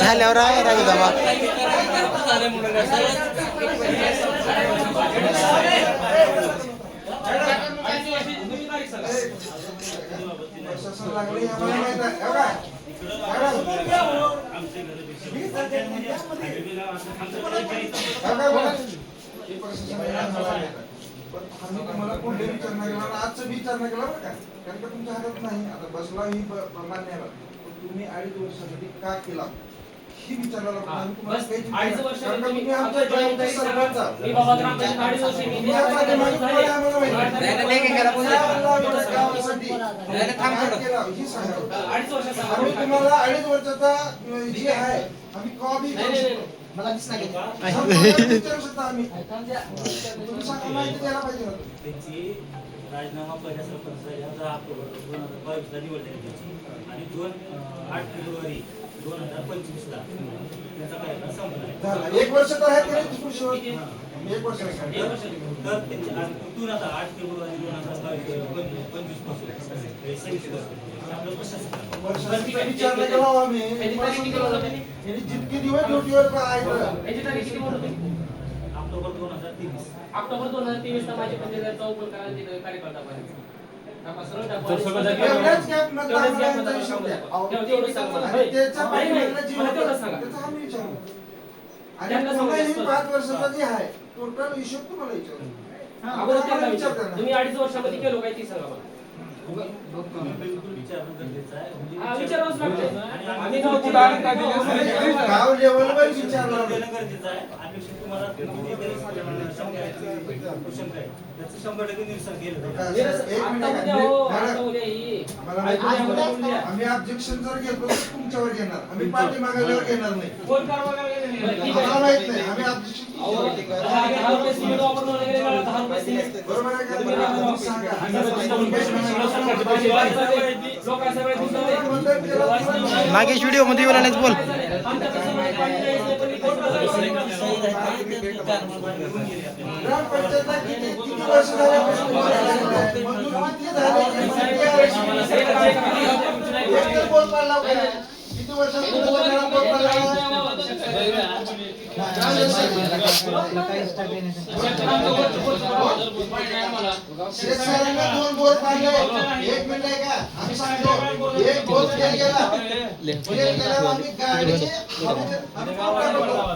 झाल्यावर आहे राजू दामा. आम्ही तुम्हाला कोणते विचारणा केला आजचं विचारणा केला बरं का, कारण का तुमच्या हातात नाही. आता बसला ही मान्य आहे, तुम्ही 2.5 वर्षासाठी का केला ही विचारायला आम्ही तुम्हाला तुम्हाला 2.5 वर्षाचा जे आहे आम्ही कॉबी मला दिसला की विचारू शकता आम्ही. तुम्ही सांगा माहिती द्यायला पाहिजे ना. त्यांची राजीनामा पहिल्या सरपंच 10 ऑक्टोबर 2022 ला निवडली त्याची आणि 8 फेब्रुवारी 2025 ला त्याचा कार्यकाळ संपला. 1 वर्ष तर आहे तरी शेवट 1 वर्ष तर त्यांची तिथून आता 8 फेब्रुवारी 2025 पासून आपलं प्रशासन विचारणा केला आम्ही. जितके दिवस ड्युटीवर आहे ऑक्टोबर 2023 ला माझी पंचायत ओपन करायची कार्यकर्ता पाहिजे. आणि 5 वर्षाचा जे आहे टोटल हिशोब तुम्हाला विचारतो. तुम्ही 2.5 वर्षामध्ये केलो काय ती सांगा मला. विचारणं गरजेचं आहे. विचारावंच लागतं. गाव लेवलवर विचारलं गरजेचं आहे. आणि तुम्हाला त्याचं 100% निरसन केलं. आम्ही ऑब्जेक्शन जर घेतो तर तुमच्यावर घेणार, आम्ही पाठी मागायला घेणार नाही. आम्हाला माहित नाही आम्ही ऑब्जेक्शन बरोबर आहे का? सांगा नागेश व्हिडिओ मध्ये येऊ नाहीच बोल. ग्रामपंचायतला किती वर्ष झाल्यापासून बोल पाडला किती वर्षापूर्वी बोल पाडला. शेतकऱ्यांना 2 बोर पाडले. 1 मिनिट आहे का, आम्ही सांगतो 1 बोर फेल गेला. फेल केल्यावर आम्ही गाडीचे आम्ही